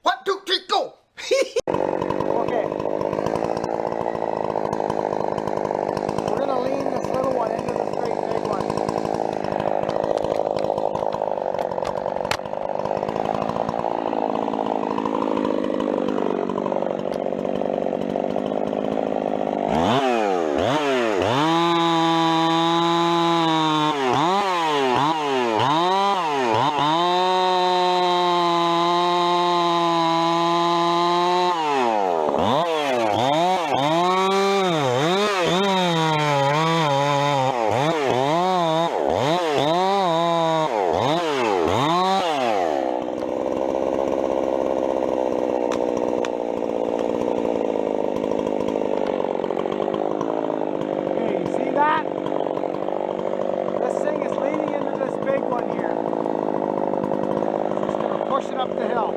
1, 2, 3, go! Okay. We're gonna lean this little one into this great big one. That? This thing is leading into this big one here. It's just going to push it up the hill.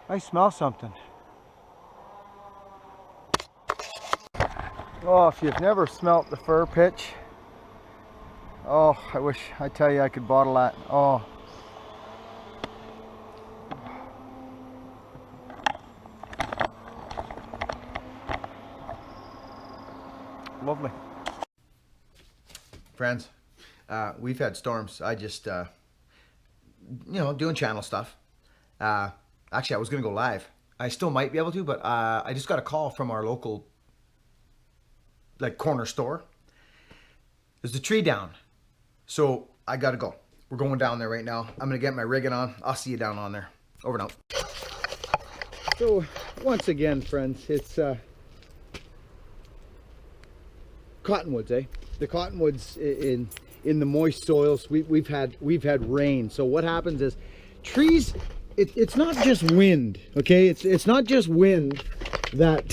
I smell something. Oh, if you've never smelt the fur pitch, oh, I tell you I could bottle that. Oh. Lovely. Friends, we've had storms. I just, doing channel stuff. Actually, I was going to go live. I still might be able to, but I just got a call from our local, corner store. There's a tree down. So I got to go. We're going down there right now. I'm going to get my rigging on. I'll see you down on there. Over and out. So, once again, friends, it's cottonwoods, eh? The cottonwoods in the moist soils. We've had rain. So what happens is trees. It's not just wind, okay? It's not just wind that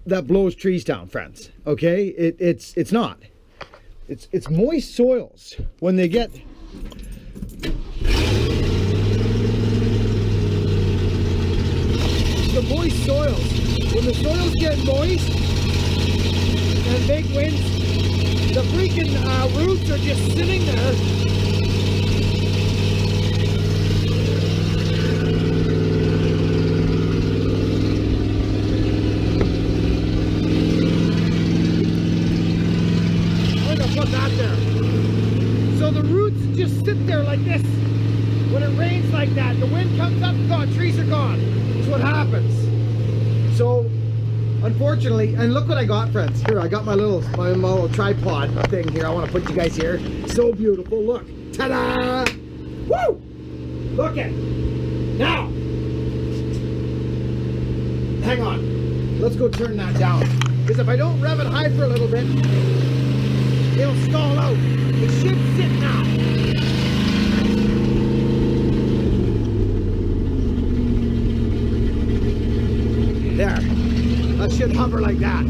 that blows trees down, friends. Okay? It's not. It's moist soils when they get the moist soils. When the soils get moist and big winds, the freaking roots are just sitting there. Sit there like this. When it rains like that, the wind comes up, gone, trees are gone. That's what happens. So, unfortunately, and look what I got, friends. Here, I got my little tripod thing here. I want to put you guys here. So beautiful. Look, ta-da! Woo! Look at now. Hang on. Let's go turn that down. Because if I don't rev it high for a little bit, it'll stall out. It should sit now. There. That should hover like that.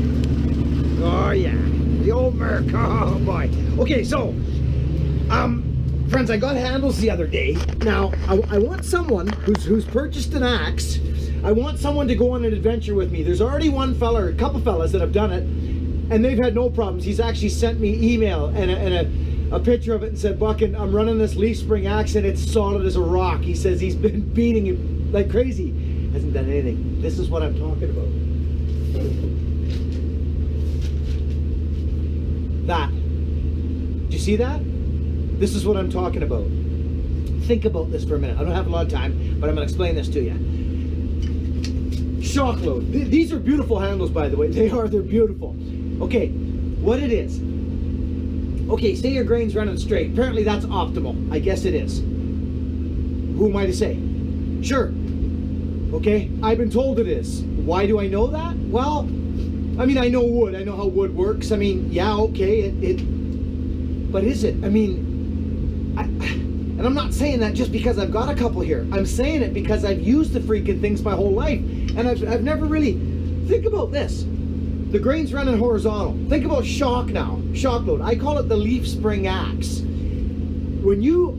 Oh yeah. The old Merc. Oh boy. Okay, so friends, I got handles the other day. Now, I want someone who's purchased an axe. I want someone to go on an adventure with me. There's already one fella, or a couple fellas that have done it, and they've had no problems. He's actually sent me email and a picture of it and said, Buckin, I'm running this leaf spring axe and it's solid as a rock. He says he's been beating it like crazy. Hasn't done anything. This is what I'm talking about. That. Did you see that? This is what I'm talking about. Think about this for a minute. I don't have a lot of time, but I'm going to explain this to you. Shock load. These are beautiful handles, by the way. They're beautiful. Okay, what it is. Okay, say your grain's running straight. Apparently that's optimal. I guess it is. Who am I to say? Sure. Okay, I've been told it is. Why do I know that? Well, I mean, I know wood. I know how wood works. I mean, yeah, okay, but is it? I mean, and I'm not saying that just because I've got a couple here. I'm saying it because I've used the freaking things my whole life. And I've never really, think about this. The grain's running horizontal. Think about shock now, shock load. I call it the leaf spring axe. When you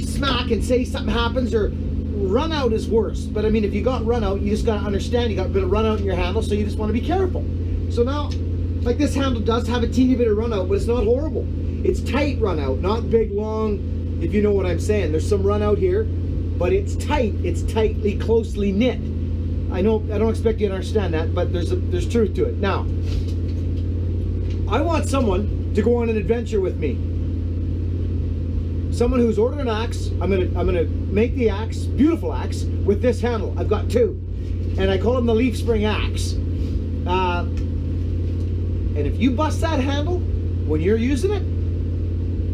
smack and say something happens, or run out is worse. But I mean, if you got run out, you just got to understand you got a bit of run out in your handle, so you just want to be careful. So now, like this handle does have a teeny bit of run out, but it's not horrible. It's tight run out, not big, long, if you know what I'm saying. There's some run out here, but it's tight. It's tightly, closely knit. I know, I don't expect you to understand that, but there's truth to it. Now, I want someone to go on an adventure with me. Someone who's ordered an axe. I'm gonna make the axe, beautiful axe, with this handle. I've got two, and I call them the leaf spring axe. And if you bust that handle when you're using it,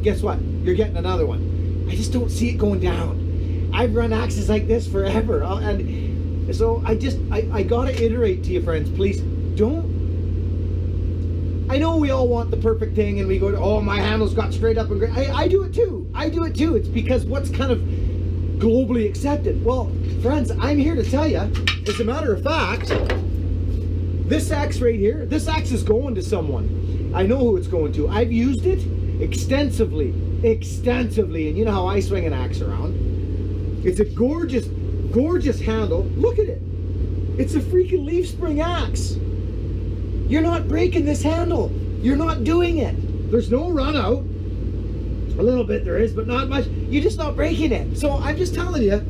guess what? You're getting another one. I just don't see it going down. I've run axes like this forever, and so I gotta iterate to you, friends. Please don't. I know we all want the perfect thing, and we go to, oh, my handle's got straight up and great. I do it too. I do it too. It's because what's kind of globally accepted. Well, friends, I'm here to tell you, as a matter of fact, this axe right here, this axe is going to someone. I know who it's going to. I've used it extensively, and you know how I swing an axe around. It's a gorgeous, gorgeous handle. Look at it. It's a freaking leaf spring axe. You're not breaking this handle. You're not doing it. There's no run out. A little bit there is, but not much. You're just not breaking it. So I'm just telling you.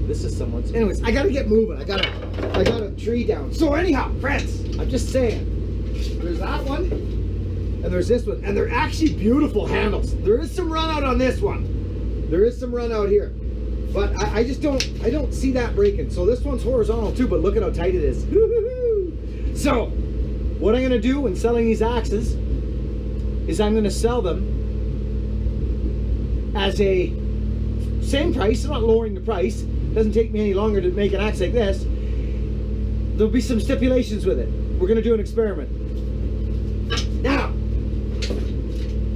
This is someone's. Anyways, I gotta get moving. I got a tree down. So anyhow, friends, I'm just saying. There's that one, and there's this one, and they're actually beautiful handles. There is some run out on this one. There is some run out here. But I just don't see that breaking. So this one's horizontal too, but look at how tight it is. So, what I'm gonna do when selling these axes is I'm gonna sell them as a same price. I'm not lowering the price. It doesn't take me any longer to make an axe like this. There'll be some stipulations with it. We're gonna do an experiment. Now,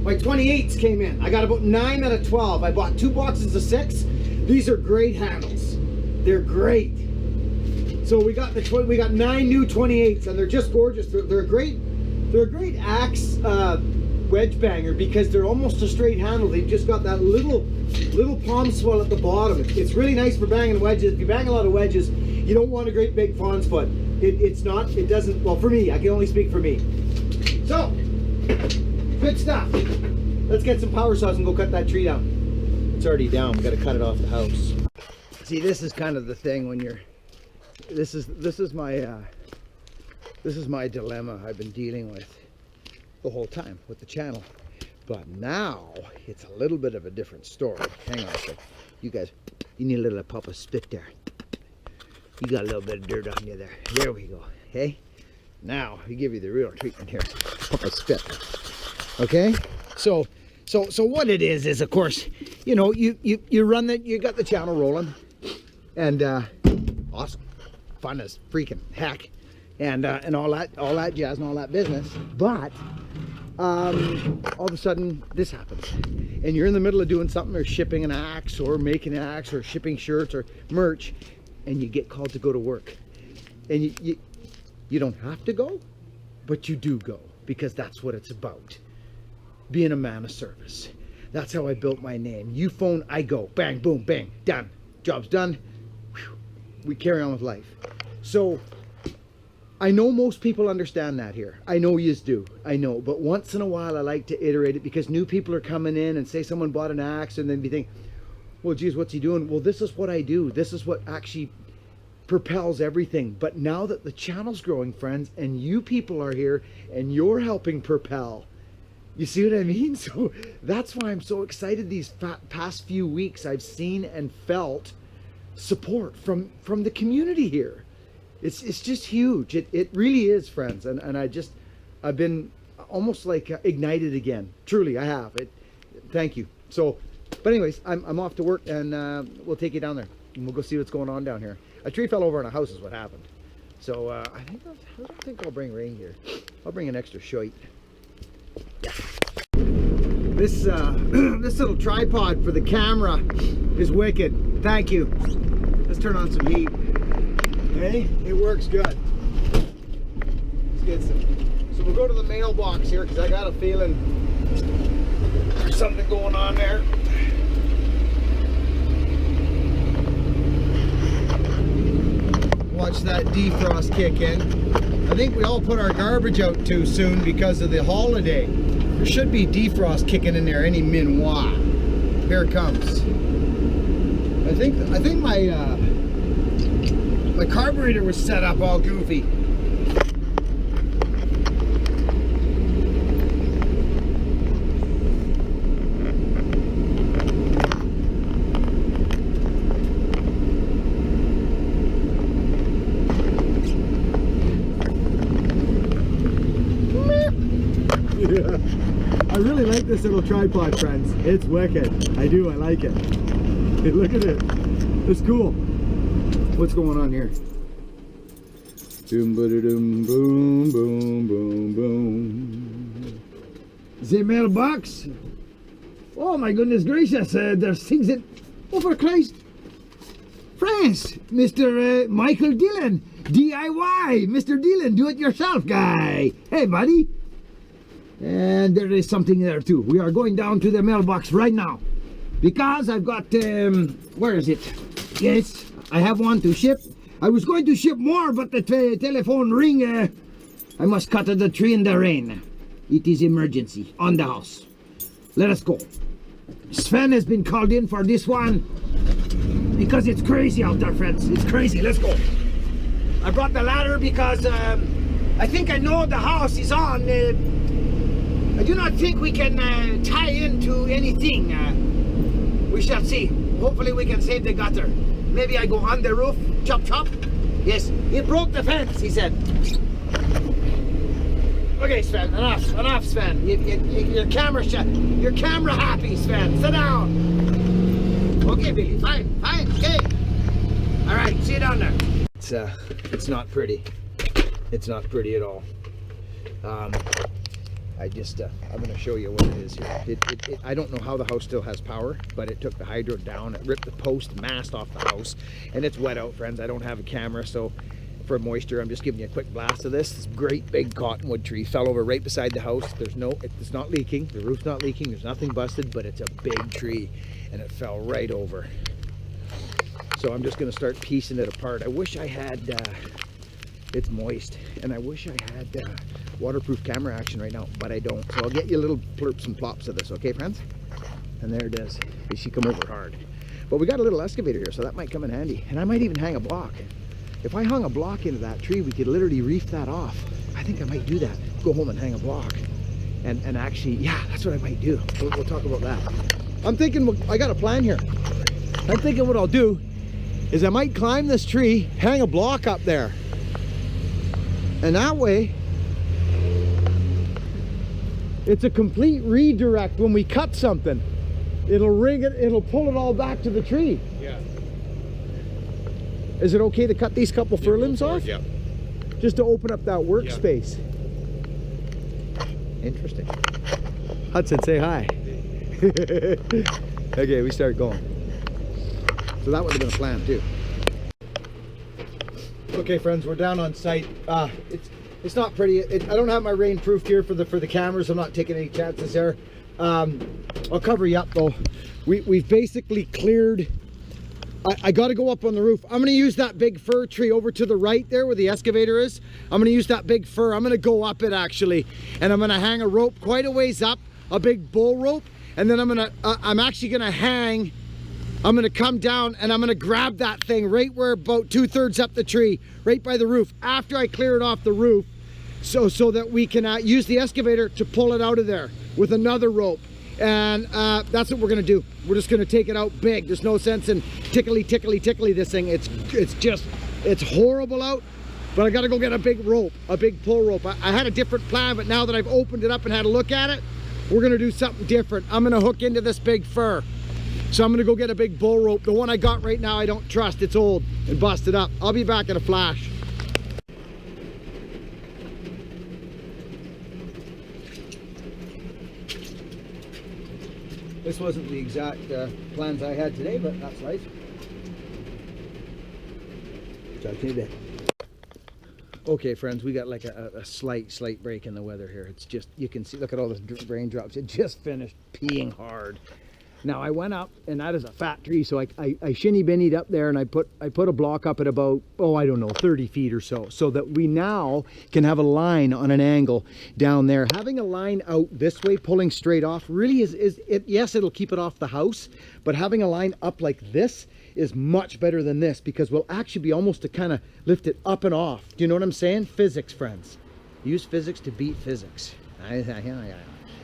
my 28s came in. I got about 9 out of 12. I bought 2 boxes of 6. These are great handles. They're great. So we got 9 new 28s, and they're just gorgeous. They're a great axe wedge banger because they're almost a straight handle. They've just got that little palm swell at the bottom. It's really nice for banging wedges. If you bang a lot of wedges, you don't want a great big fawn's foot. It doesn't. Well, for me, I can only speak for me. So, good stuff. Let's get some power saws and go cut that tree down. It's already down. We got to cut it off the house. See, this is kind of the thing when you're. This is my dilemma I've been dealing with the whole time with the channel, but now it's a little bit of a different story. Hang on a sec. You guys, you need a little pop of spit there. You got a little bit of dirt on you there. There we go. Okay. Now we give you the real treatment here. Pop of spit. Okay. So what it is of course, you know, you got the channel rolling, and awesome, fun as freaking heck, and all that jazz and all that business. But all of a sudden this happens, and you're in the middle of doing something, or shipping an axe, or making an axe, or shipping shirts or merch, and you get called to go to work, and you don't have to go, but you do go, because that's what it's about. Being a man of service. That's how I built my name. You phone, I go. Bang, boom, bang, done. Job's done. Whew. We carry on with life. So I know most people understand that here. I know yous do. I know. But once in a while I like to iterate it, because new people are coming in, and say someone bought an axe, and then be thinking, well, geez, what's he doing? Well, this is what I do. This is what actually propels everything. But now that the channel's growing, friends, and you people are here, and you're helping propel, you see what I mean? So that's why I'm so excited. These past few weeks, I've seen and felt support from the community here. It's just huge. It really is, friends. And I've been almost like ignited again. Truly, I have. Thank you. So, but anyways, I'm off to work, and we'll take you down there, and we'll go see what's going on down here. A tree fell over on a house is what happened. So I don't think I'll bring reindeer. I'll bring an extra shite. This this little tripod for the camera is wicked. Thank you. Let's turn on some heat. Hey, it works good. Let's get some. So we'll go to the mailbox here, because I got a feeling there's something going on there. Watch that defrost kick in. I think we all put our garbage out too soon because of the holiday. There should be defrost kicking in there any minute. Here it comes. I think my carburetor was set up all goofy. Yeah. I really like this little tripod, friends. It's wicked. I do. I like it. Hey, look at it. It's cool. What's going on here? Boom, boom, boom, boom, boom, boom. The mailbox. Oh my goodness gracious! There's things that. Oh, for Christ! Friends, Mr. Michael Dillon, DIY, Mr. Dillon, do-it-yourself guy. Hey, buddy. And there is something there too. We are going down to the mailbox right now, because I've got where is it? Yes, I have one to ship. I was going to ship more, but the telephone ring. I must cut the tree in the rain. It is emergency on the house. Let us go. Sven has been called in for this one, because it's crazy out there, friends. It's crazy. Let's go. I brought the ladder because I think I know the house is on. I do not think we can tie into anything. We shall see. Hopefully we can save the gutter. Maybe I go on the roof, chop chop. Yes, he broke the fence, he said. Okay, Sven, enough, Sven. Your camera happy, Sven. Sit down. Okay, Billy, fine, okay. All right, see you down there. It's not pretty. It's not pretty at all. I'm going to show you what it is here. I don't know how the house still has power, but it took the hydro down. It ripped the post mast off the house, and it's wet out, friends. I don't have a camera, so for moisture, I'm just giving you a quick blast of this. This great big cottonwood tree fell over right beside the house. It's not leaking. The roof's not leaking. There's nothing busted, but it's a big tree, and it fell right over. So I'm just going to start piecing it apart. I wish I had, it's moist, and I wish I had waterproof camera action right now, but I don't. So I'll get you little plurps and plops of this, okay, friends? And there it is. She come over hard. But we got a little excavator here, so that might come in handy. And I might even hang a block. If I hung a block into that tree, we could literally reef that off. I think I might do that. Go home and hang a block. And actually, yeah, that's what I might do. We'll talk about that. I'm thinking, I got a plan here. I'm thinking what I'll do is I might climb this tree, hang a block up there. And that way, It's a complete redirect when we cut something. It'll rig it, it'll pull it all back to the tree. Yeah. Is it okay to cut these couple fir limbs off? Yeah. Just to open up that workspace. Interesting. Hudson, say hi. Okay, we start going. So that would have been a plan too. Okay, friends, we're down on site. It's not pretty. I don't have my rainproof gear for the cameras. I'm not taking any chances there. I'll cover you up though. We've basically cleared. I got to go up on the roof. I'm going to use that big fir tree over to the right there where the excavator is. I'm going to use that big fir. I'm going to go up it actually, and I'm going to hang a rope quite a ways up, a big bull rope, and then I'm actually going to hang. I'm going to come down and I'm going to grab that thing right where about 2/3 up the tree, right by the roof, after I clear it off the roof, so that we can use the excavator to pull it out of there with another rope. And that's what we're gonna do. We're just gonna take it out big. There's no sense in tickly this thing. It's horrible out, but I gotta go get a big rope, a big pull rope. I had a different plan, but now that I've opened it up and had a look at it, we're gonna do something different. I'm gonna hook into this big fir. So I'm gonna go get a big bull rope. The one I got right now I don't trust. It's old and busted up. I'll be back in a flash. This wasn't the exact plans I had today, but that's life. Talk to you in a bit. Okay, friends, we got like a slight break in the weather here. It's just, you can see, look at all the raindrops. It just finished peeing hard. Now I went up, and that is a fat tree, so I shinny binnied up there, and I put a block up at about, oh, I don't know, 30 feet or so that we now can have a line on an angle down there. Having a line out this way, pulling straight off, really yes, it'll keep it off the house, but having a line up like this is much better than this, because we'll actually be almost to kind of lift it up and off. Do you know what I'm saying? Physics, friends. Use physics to beat physics.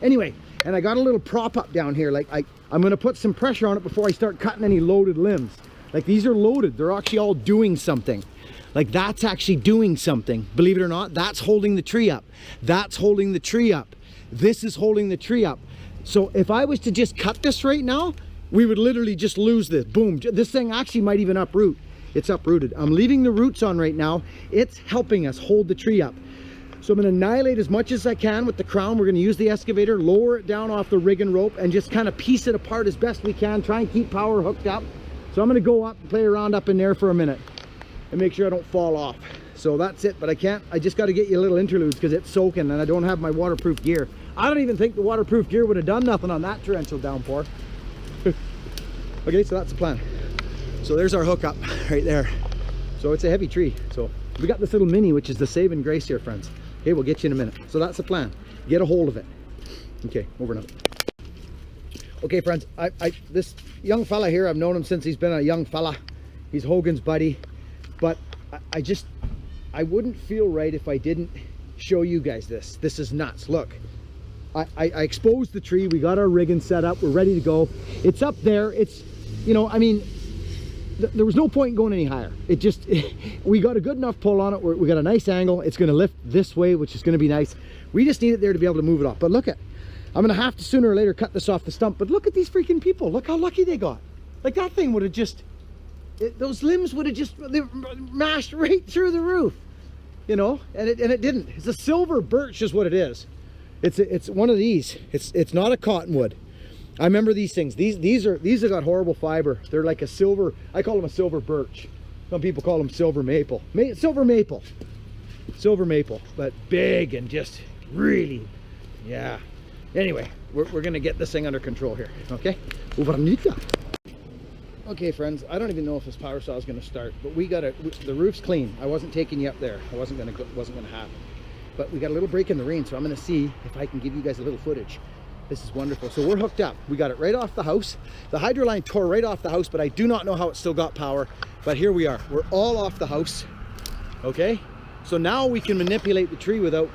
Anyway, and I got a little prop up down here. Like I'm going to put some pressure on it before I start cutting any loaded limbs. Like these are loaded. They're actually all doing something. Like that's actually doing something. Believe it or not, that's holding the tree up. That's holding the tree up. This is holding the tree up. So if I was to just cut this right now, we would literally just lose this. Boom. This thing actually might even uproot. It's uprooted. I'm leaving the roots on right now. It's helping us hold the tree up. So I'm going to annihilate as much as I can with the crown. We're going to use the excavator, lower it down off the rig and rope, and just kind of piece it apart as best we can. Try and keep power hooked up. So I'm going to go up and play around up in there for a minute and make sure I don't fall off. So that's it, but I just got to get you a little interludes because it's soaking and I don't have my waterproof gear. I don't even think the waterproof gear would have done nothing on that torrential downpour. Okay, so that's the plan. So there's our hookup right there. So it's a heavy tree. So we got this little mini, which is the saving grace here, friends. Okay, we'll get you in a minute. So that's the plan. Get a hold of it. Okay, over and out. Okay, friends, this young fella here, I've known him since he's been a young fella. He's Hogan's buddy. But I wouldn't feel right if I didn't show you guys this. This is nuts. Look, I exposed the tree. We got our rigging set up. We're ready to go. It's up there. It's, you know, I mean, there was no point in going any higher. We got a good enough pull on it. We got a nice angle. It's going to lift this way, which is going to be nice. We just need it there to be able to move it off. But look at, I'm going to have to sooner or later cut this off the stump. But look at these freaking people. Look how lucky they got. Like that thing would have just, those limbs would have just mashed right through the roof, you know, and it didn't. It's a silver birch is what it is. It's one of these. It's not a cottonwood. I remember these things. These have got horrible fiber. They're like a silver, I call them a silver birch. Some people call them silver maple. Silver maple, but big and just really, yeah. Anyway, we're gonna get this thing under control here, okay? Okay, friends, I don't even know if this power saw is gonna start, but the roof's clean. I wasn't taking you up there. I wasn't gonna happen. But we got a little break in the rain, so I'm gonna see if I can give you guys a little footage. This is wonderful. So we're hooked up. We got it right off the house. The hydro line tore right off the house, but I do not know how it still got power. But here we are. We're all off the house. Okay? So now we can manipulate the tree without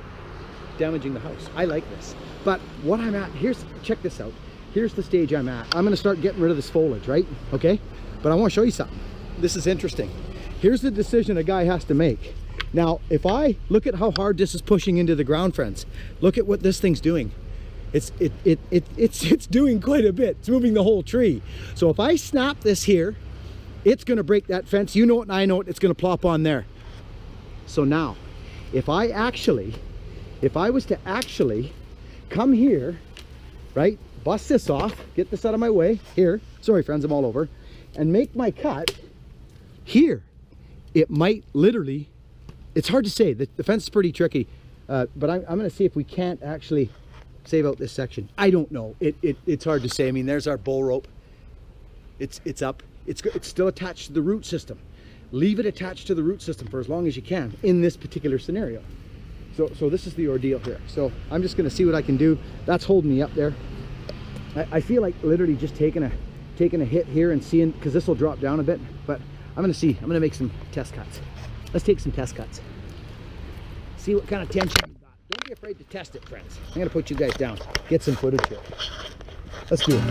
damaging the house. I like this. But what I'm at, check this out. Here's the stage I'm at. I'm gonna start getting rid of this foliage, right? Okay? But I wanna show you something. This is interesting. Here's the decision a guy has to make. Now, if I look at how hard this is pushing into the ground, friends, look at what this thing's doing. it's doing quite a bit. It's moving the whole tree. So if I snap this here, it's going to break that fence. You know it and I know it. It's going to plop on there. So now, if I was to actually come here, right, bust this off, get this out of my way, here, sorry friends, I'm all over, and make my cut here, it might literally, it's hard to say, the fence is pretty tricky, but I'm going to see if we can't actually save out this section. I don't know, it's hard to say. I mean, there's our bull rope, it's up, it's still attached to the root system. Leave it attached to the root system for as long as you can in this particular scenario. So this is the ordeal here. So I'm just going to see what I can do. That's holding me up there. I feel like literally just taking a hit here and seeing, because this will drop down a bit, but I'm going to see. I'm going to make some test cuts. Let's take some test cuts. See what kind of tension you got. Don't be afraid to test it, friends. I'm going to put you guys down. Get some footage here. Let's do it.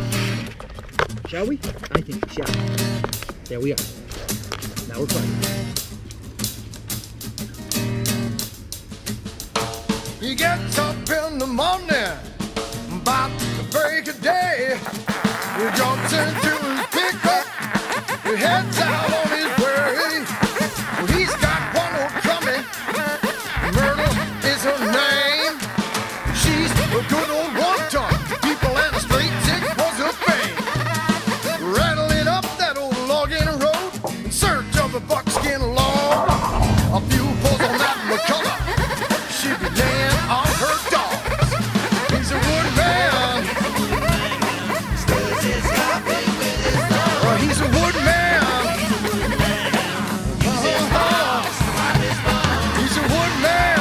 Shall we? I think we shall. There we are. Now we're fighting. He gets up in the morning, about the break of day. He jumps into his pickup, he heads out on his way. Well, he's got one old coming, Myrtle is her name. She's a good old one-ton, people and the streets, it was her fame. Rattling up that old logging road in search of a buckskin log. A few pulls on that McCullough, she be laying on her dogs. He's a woodman. He's a woodman. He's a woodman. He's a woodman.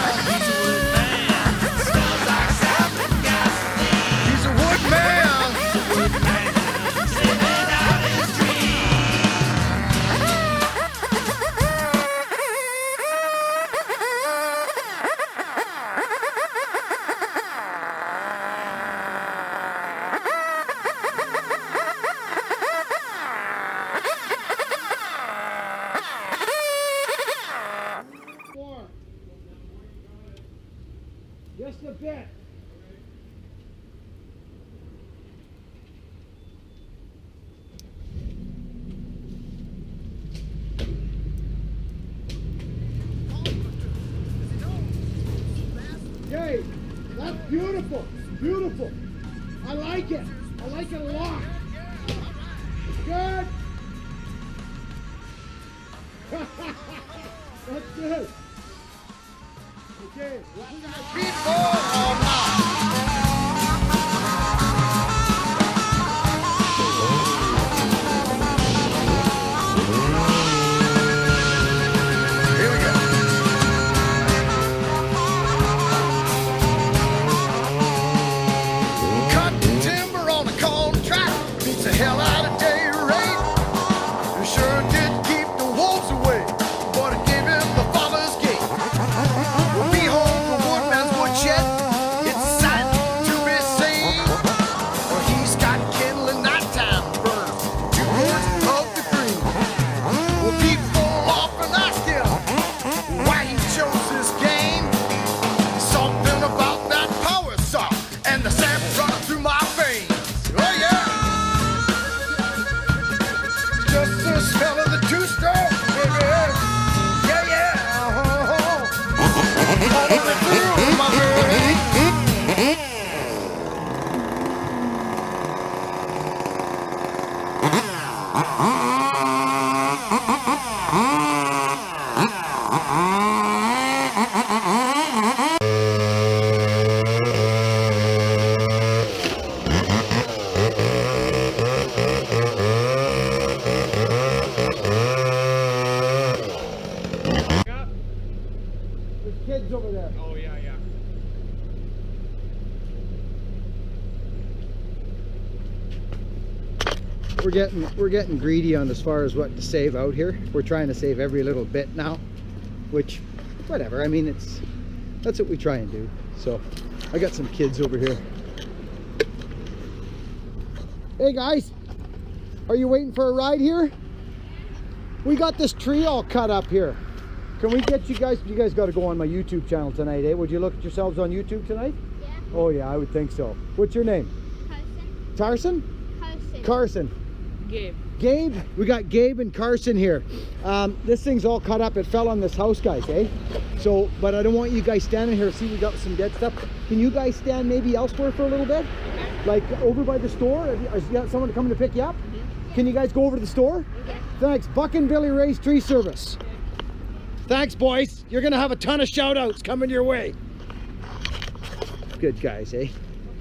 Just a bit. Okay, that's beautiful. Beautiful. I like it. I like it a lot. Good. That's good. Okay. People all night. Here we go. Cutting timber on a contract beats the hell out of day rate. You sure did keep the wolves away, but it gave him the father's gate. We'll be home from Woodman's woodshed. It's a sight to be seen. For he's got kindle in nighttime burn 2 words of the green. Well, people often ask him why he chose this game. Something about that power saw and the sand running through my veins. Oh yeah, just the smell of the two-stroke, baby. Yeah, yeah. Rolling through my veins. There's kids over there. Oh, yeah, yeah. We're getting greedy on as far as what to save out here. We're trying to save every little bit now, which, whatever. I mean, that's what we try and do. So I got some kids over here. Hey guys, are you waiting for a ride here? We got this tree all cut up here. Can we get you guys got to go on my YouTube channel tonight, eh? Would you look at yourselves on YouTube tonight? Yeah. Oh yeah, I would think so. What's your name? Carson. Tarson? Carson. Gabe. Gabe? We got Gabe and Carson here. This thing's all cut up. It fell on this house, guys, eh? So, but I don't want you guys standing here. See, we got some dead stuff. Can you guys stand maybe elsewhere for a little bit? Like over by the store? Has you got someone coming to pick you up? Can you guys go over to the store? Thanks. Buck and Billy Ray's Tree Service. Thanks, boys. You're going to have a ton of shout outs coming your way. Good guys, eh?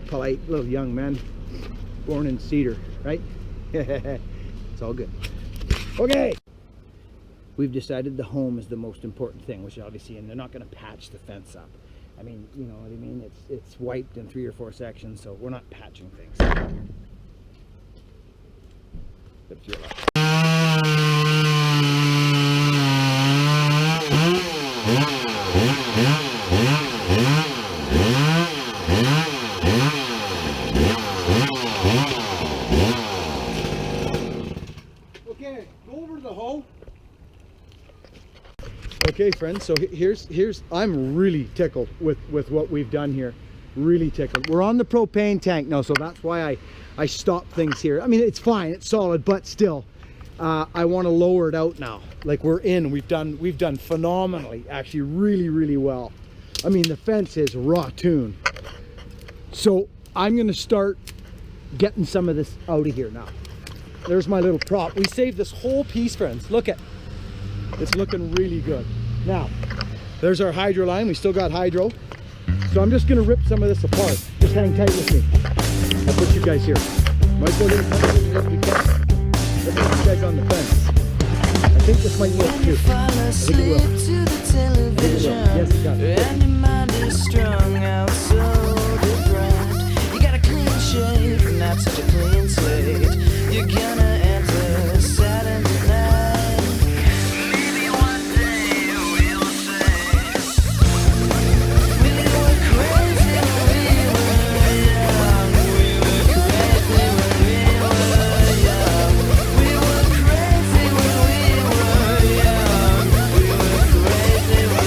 Polite little young men. Born in Cedar, right? It's all good. Okay. We've decided the home is the most important thing, which obviously, and they're not going to patch the fence up. I mean, you know what I mean? It's wiped in 3 or 4 sections, so we're not patching things. But it's your luck. Okay, go over to the hoe. Okay, friends, so here's I'm really tickled with what we've done here. Really tickled. We're on the propane tank now, so that's why I stopped things here. I mean, it's fine, it's solid, but still, I want to lower it out now. Like we've done phenomenally, actually, really well. I mean, the fence is raw tune. So I'm gonna start getting some of this out of here now. There's my little prop. We saved this whole piece, friends. Look at, it's looking really good. Now, there's our hydro line. We still got hydro. So I'm just gonna rip some of this apart. Just hang tight with me. I'll put you guys here. Might go a little what we can. Let's put you guys on the fence. I think this might work too. I think it will. I think it will. Yes, it does. And your mind is strung out so deprived. You got a clean shave, not such a clean slate. You're gonna enter Saturday night. Maybe one day we'll say we were crazy when we were young. We were crazy when we were young. We were crazy when we were young. We were crazy when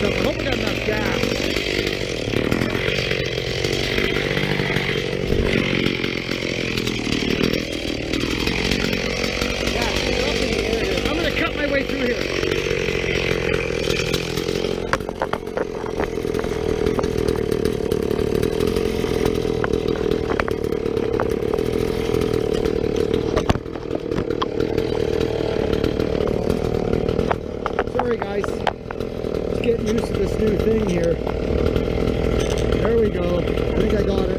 I hope we got enough gas. I'm gonna cut my way through here. Sorry guys, just getting used to this new thing here. There we go. I think I got it.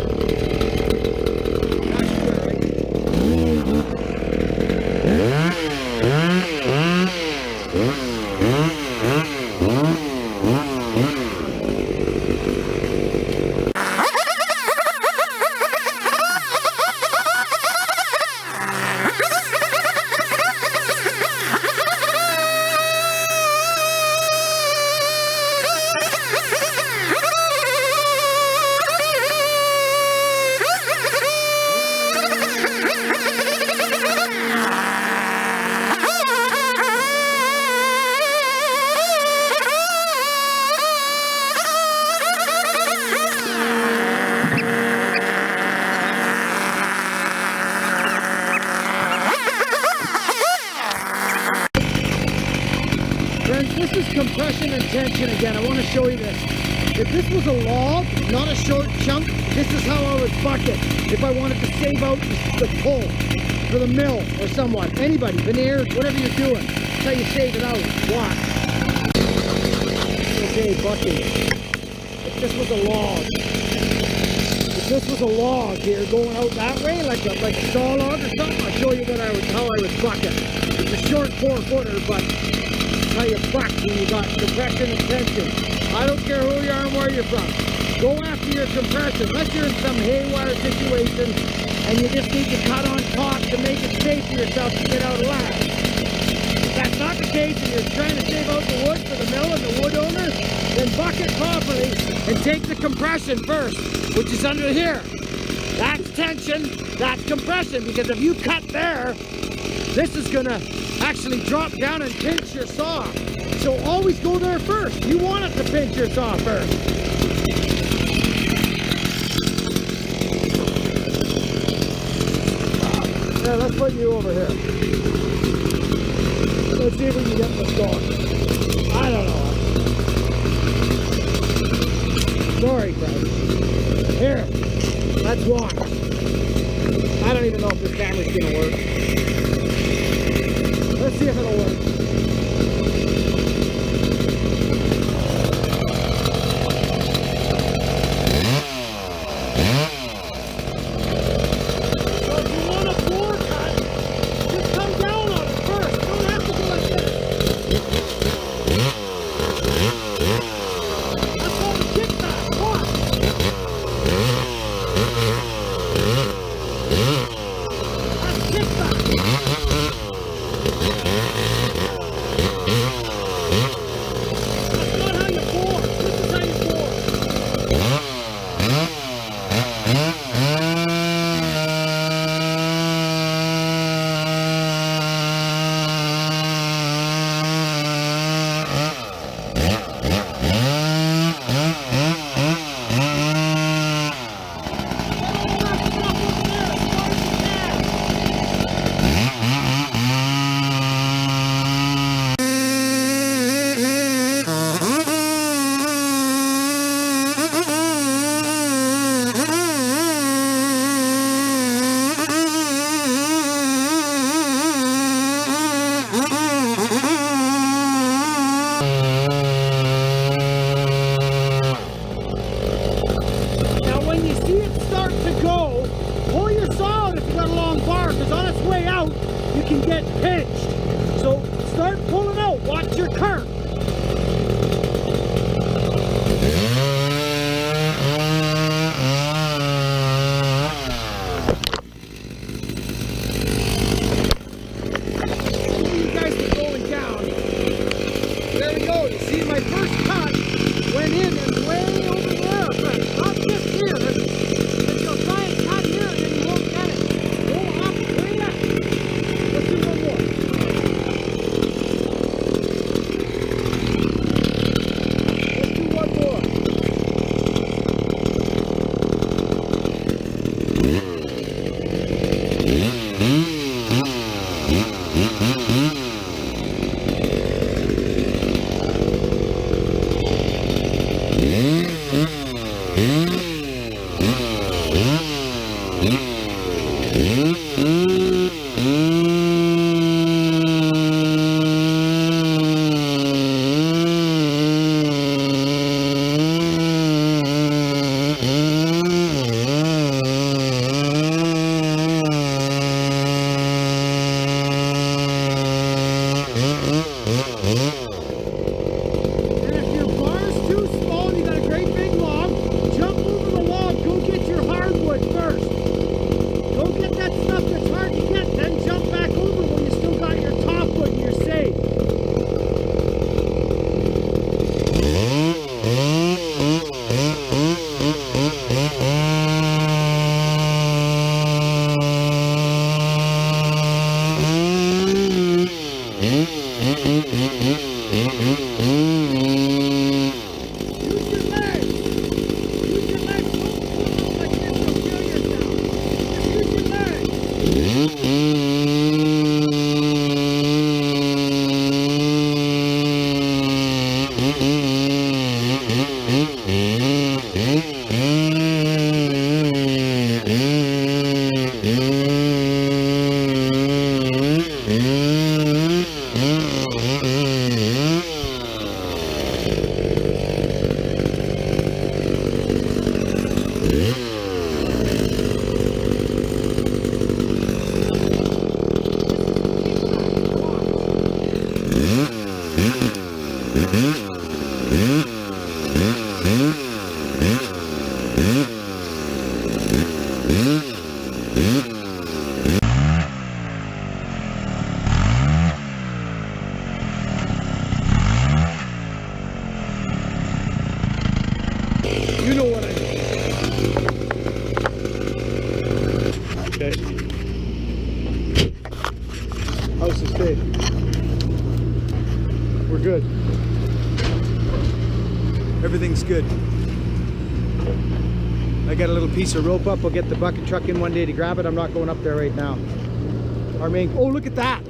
That's all right. Friends, this is compression and tension again. I want to show you this. If this was a log, not a short chunk, this is how I would buck it. If I wanted to save out the coal for the mill or someone, anybody, veneers, whatever you're doing, that's how you save it out. Watch. Okay, bucking. If this was a log, here going out that way, like a saw log or something, I'll show you how I would buck it. It's a short 4-footer, but how you buck when you got compression and tension. I don't care who you are and where you're from. Go after your compression. Unless you're in some haywire situation and you just need to cut on top to make it safe for yourself to get out alive. If that's not the case and you're trying to save out the wood for the mill and the wood owner, then buck it properly and take the compression first, which is under here. That's tension, that's compression, because if you cut there, this is gonna actually drop down and pinch your saw. So always go there first. You want it to pinch your saw first. Yeah, let's put you over here. Let's see if we can get this going. I don't know. Sorry, guys. Here, let's walk. I don't even know if this camera's gonna work. Let's see if it'll work. So if you want a floor cut, just come down on it first. You don't have to go like this. That's called a kickback. Watch. That's kickback. And if your bar's too small and you got a great big log, jump over the log. Go get your hardwood first. Go get that stuff that's hard to get, then jump back over when you still got your top wood and you're safe. Use your legs. Use your legs. Don't pull up like this, you'll kill yourself. Just use your legs. You know what I mean. Okay. House is big. We're good. Everything's good. I got a little piece of rope up. I'll get the bucket truck in one day to grab it. I'm not going up there right now. Our main, oh, look at that.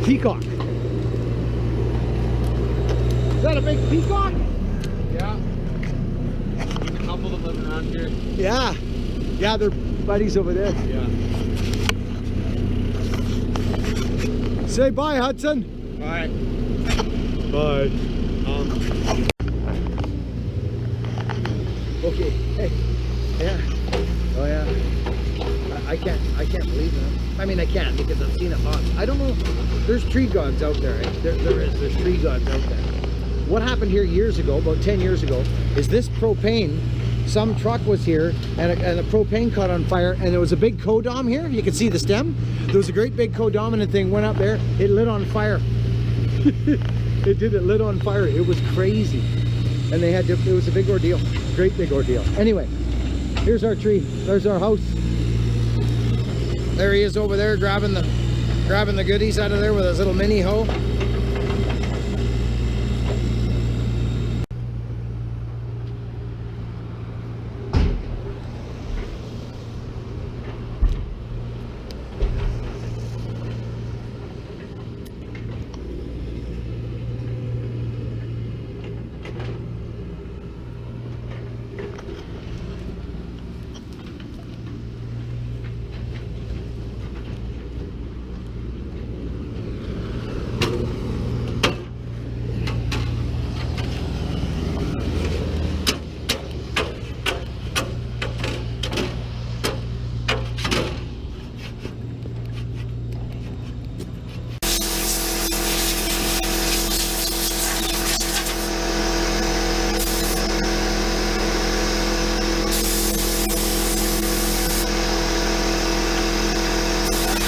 Peacock. Is that a big peacock? Yeah. There's a couple that live around here. Yeah. Yeah, they're buddies over there. Yeah. Say bye, Hudson. Alright. Bye. Okay. Hey. Yeah. Oh yeah. I can't believe that. I mean, I can because I've seen it lots. I don't know. There's tree gods out there. Right? There's tree gods out there. What happened here years ago, about 10 years ago, is this propane. Some truck was here and a propane caught on fire, and there was a big codom here. You can see the stem. There was a great big codominant thing went up there. It lit on fire. It lit on fire. It was crazy. And they had to, it was a big ordeal. Great big ordeal. Anyway, here's our tree. There's our house. There he is over there grabbing the goodies out of there with his little mini hoe.